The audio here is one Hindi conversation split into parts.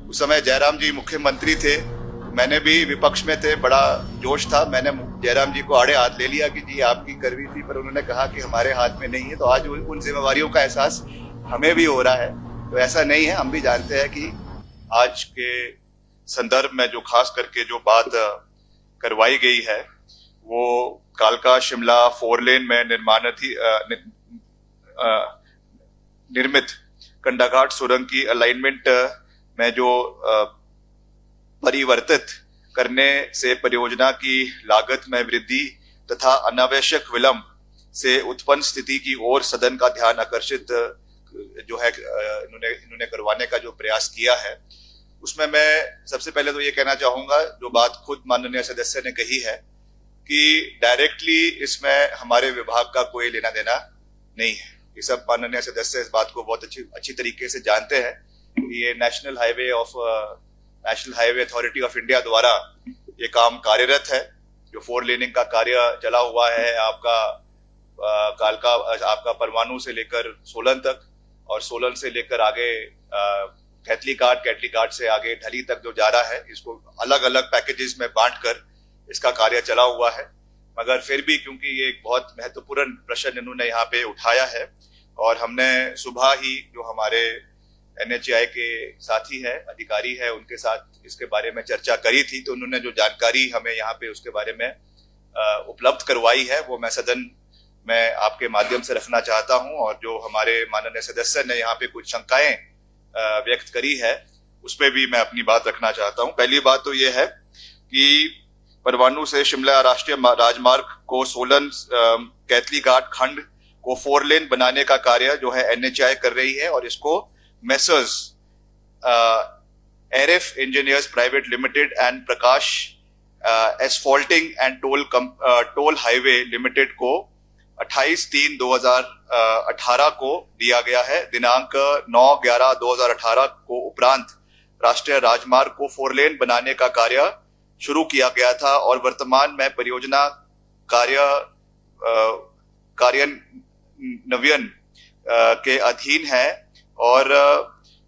उस समय जयराम जी मुख्यमंत्री थे, मैंने भी विपक्ष में थे, बड़ा जोश था। मैंने जयराम जी को आड़े हाथ ले लिया कि जी आपकी करवी थी, पर उन्होंने कहा कि हमारे हाथ में नहीं है। तो आज उन जिम्मेवारियों का एहसास हमें भी हो रहा है। तो ऐसा नहीं है, हम भी जानते हैं कि आज के संदर्भ में जो खास करके जो बात करवाई गई है वो कालका शिमला 4 लेन में निर्मित कंडाघाट सुरंग की अलाइनमेंट में जो परिवर्तित करने से परियोजना की लागत में वृद्धि तथा अनावश्यक विलंब से उत्पन्न स्थिति की ओर सदन का ध्यान आकर्षित जो है इन्होंने करवाने का जो प्रयास किया है, उसमें मैं सबसे पहले तो ये कहना चाहूंगा, जो बात खुद माननीय सदस्य ने कही है कि डायरेक्टली इसमें हमारे विभाग का कोई लेना देना नहीं है। ये सब माननीय सदस्य इस बात को बहुत अच्छी तरीके से जानते हैं कि ये national highway authority of India द्वारा ये काम कार्यरत है। जो 4 लेनिंग का कार्य चला हुआ है आपका कालका, आपका परमाणु से लेकर सोलन तक, और सोलन से लेकर आगे कैथली घाट से आगे ढली तक जो जा रहा है, इसको अलग अलग पैकेजेस में बांटकर इसका कार्य चला हुआ है। मगर फिर भी क्योंकि ये एक बहुत महत्वपूर्ण प्रश्न इन्होंने यहाँ पे उठाया है, और हमने सुबह ही जो हमारे NHAI के साथी है, अधिकारी है, उनके साथ इसके बारे में चर्चा करी थी। तो उन्होंने जो जानकारी हमें यहाँ पे उसके बारे में उपलब्ध करवाई है वो मैं सदन में आपके माध्यम से रखना चाहता हूँ। और जो हमारे माननीय सदस्य ने यहाँ पे कुछ शंकाएं व्यक्त करी है, उस पर भी मैं अपनी बात रखना चाहता हूँ। पहली बात तो ये है कि परमाणु से शिमला राष्ट्रीय राजमार्ग को सोलन कैथली घाट खंड को 4 लेन बनाने का कार्य जो है NHAI कर रही है, और इसको messrs RF engineers private limited and Prakash asphalting and toll highway limited को 28/3/2018 को दिया गया है। दिनांक 9/11/2018 को उपरांत राष्ट्रीय राजमार्ग को 4 लेन बनाने का कार्य शुरू किया गया था, और वर्तमान में परियोजना कार्यान्वयन के अधीन है, और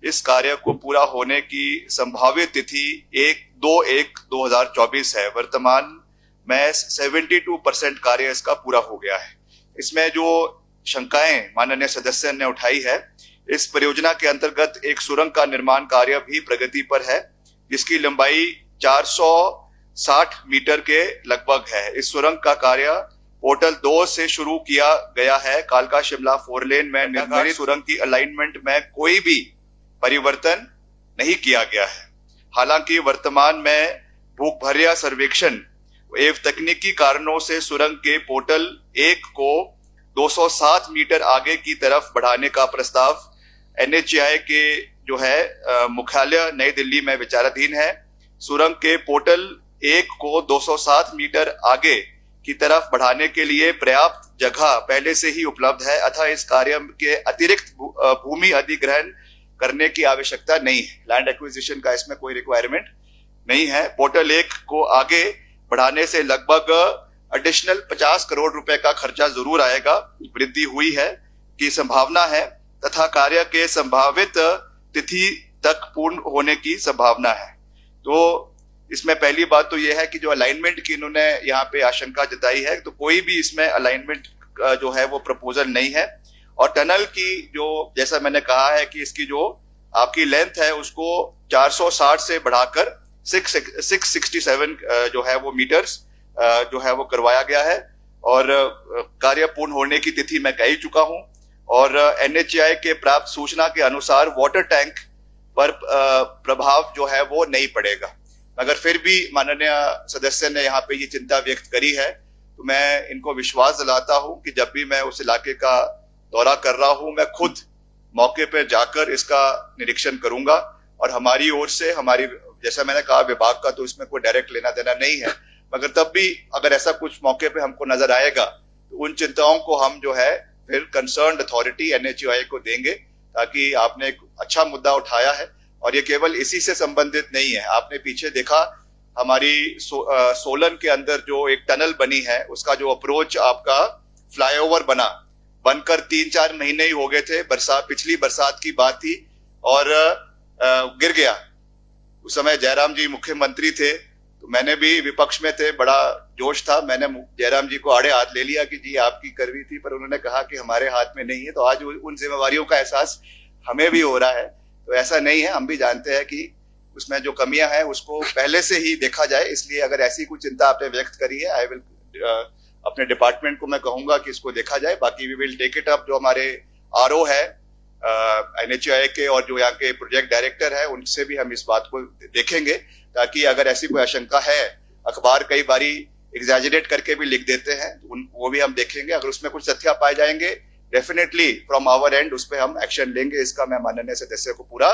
इस कार्य को पूरा होने की संभावित तिथि 1/2/2024 है। वर्तमान में 72% कार्य इसका पूरा हो गया है। इसमें जो शंकाएं माननीय सदस्य ने उठाई है, इस परियोजना के अंतर्गत एक सुरंग का निर्माण कार्य भी प्रगति पर है, जिसकी लंबाई 460 मीटर के लगभग है। इस सुरंग का कार्य पोर्टल 2 से शुरू किया गया है। कालका शिमला 4 लेन में निर्मित सुरंग की अलाइनमेंट में कोई भी परिवर्तन नहीं किया गया है। हालांकि वर्तमान में भूगर्भीय सर्वेक्षण एवं तकनीकी कारणों से सुरंग के पोर्टल 1 को 207 मीटर आगे की तरफ बढ़ाने का प्रस्ताव NHAI के जो है मुख्यालय नई दिल्ली में विचाराधीन है। सुरंग के पोर्टल 1 को 207 मीटर आगे की तरफ बढ़ाने के लिए पर्याप्त जगह पहले से ही उपलब्ध है, अतः इस कार्य के अतिरिक्त भूमि अधिग्रहण करने की आवश्यकता नहीं है। लैंड एक्विजिशन का इसमें कोई रिक्वायरमेंट नहीं है। पोर्टल 1 को आगे बढ़ाने से लगभग एडिशनल 50 करोड़ रुपए का खर्चा जरूर आएगा, वृद्धि हुई है की संभावना है, तथा कार्य के संभावित तिथि तक पूर्ण होने की संभावना है। तो इसमें पहली बात तो यह है कि जो अलाइनमेंट की इन्होंने यहाँ पे आशंका जताई है, तो कोई भी इसमें अलाइनमेंट जो है वो प्रपोजल नहीं है। और टनल की जो जैसा मैंने कहा है कि इसकी जो आपकी लेंथ है उसको 460 से बढ़ाकर 667 जो है वो मीटर्स जो है वो करवाया गया है, और कार्य पूर्ण होने की तिथि मैं कह ही चुका हूं। और NHAI के प्राप्त सूचना के अनुसार वाटर टैंक पर प्रभाव जो है वो नहीं पड़ेगा। मगर फिर भी माननीय सदस्य ने यहाँ पे ये चिंता व्यक्त करी है, तो मैं इनको विश्वास दिलाता हूं कि जब भी मैं उस इलाके का दौरा कर रहा हूं, मैं खुद मौके पर जाकर इसका निरीक्षण करूंगा। और हमारी ओर से जैसा मैंने कहा विभाग का तो इसमें कोई डायरेक्ट लेना देना नहीं है, मगर तब भी अगर ऐसा कुछ मौके पे हमको नजर आएगा तो उन चिंताओं को हम जो है फिर कंसर्न्ड अथॉरिटी NHAI को देंगे, ताकि आपने एक अच्छा मुद्दा उठाया है और ये केवल इसी से संबंधित नहीं है। आपने पीछे देखा हमारी सोलन के अंदर जो एक टनल बनी है, उसका जो अप्रोच आपका फ्लाईओवर बनकर 3-4 महीने ही हो गए थे। पिछली बरसात की बात थी और गिर गया, उस समय जयराम जी मुख्यमंत्री थे, तो मैंने भी विपक्ष में थे, बड़ा जोश था, मैंने जयराम जी को आड़े हाथ ले लिया कि जी आपकी करवी थी, पर उन्होंने कहा कि हमारे हाथ में नहीं है। तो आज उन जिम्मेवारियों का एहसास हमें भी हो रहा है। तो ऐसा नहीं है, हम भी जानते हैं कि उसमें जो कमियां हैं उसको पहले से ही देखा जाए। इसलिए अगर ऐसी कुछ चिंता आपने व्यक्त करी है, आई विल अपने डिपार्टमेंट को मैं कहूंगा कि इसको देखा जाए। बाकी we will take it up, जो हमारे आरओ है NHAI के और जो यहाँ के प्रोजेक्ट डायरेक्टर है, उनसे भी हम इस बात को देखेंगे, ताकि अगर ऐसी कोई आशंका है, अखबार कई बारी एग्जैजरेट करके भी लिख देते हैं, वो भी हम देखेंगे। अगर उसमें कुछ तथ्य पाए जाएंगे, डेफिनेटली फ्रॉम आवर एंड उस पर हम एक्शन लेंगे। इसका मैं माननीय सदस्य को पूरा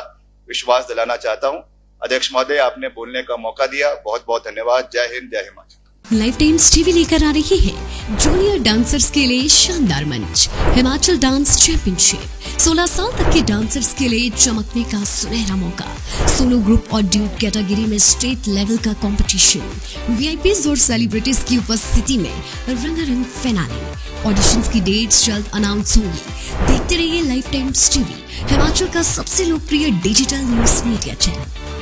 विश्वास दिलाना चाहता हूँ। अध्यक्ष महोदय, आपने बोलने का मौका दिया, बहुत बहुत धन्यवाद। जय हिंद, जय हिमाचल। लाइफ टाइम्स टीवी लेकर आ रही है जूनियर डांसर्स के लिए शानदार मंच, हिमाचल डांस चैंपियनशिप। 16 साल तक के डांसर्स के लिए चमकने का सुनहरा मौका। सोलो ग्रुप और ड्यूट कैटेगरी में स्टेट लेवल का कंपटीशन, वीआईपीज और सेलिब्रिटीज की उपस्थिति में रंगारंग फिनाले। ऑडिशंस की डेट्स जल्द अनाउंस होंगी। देखते रहिए लाइफ टाइम्स टीवी, हिमाचल का सबसे लोकप्रिय डिजिटल न्यूज मीडिया चैनल।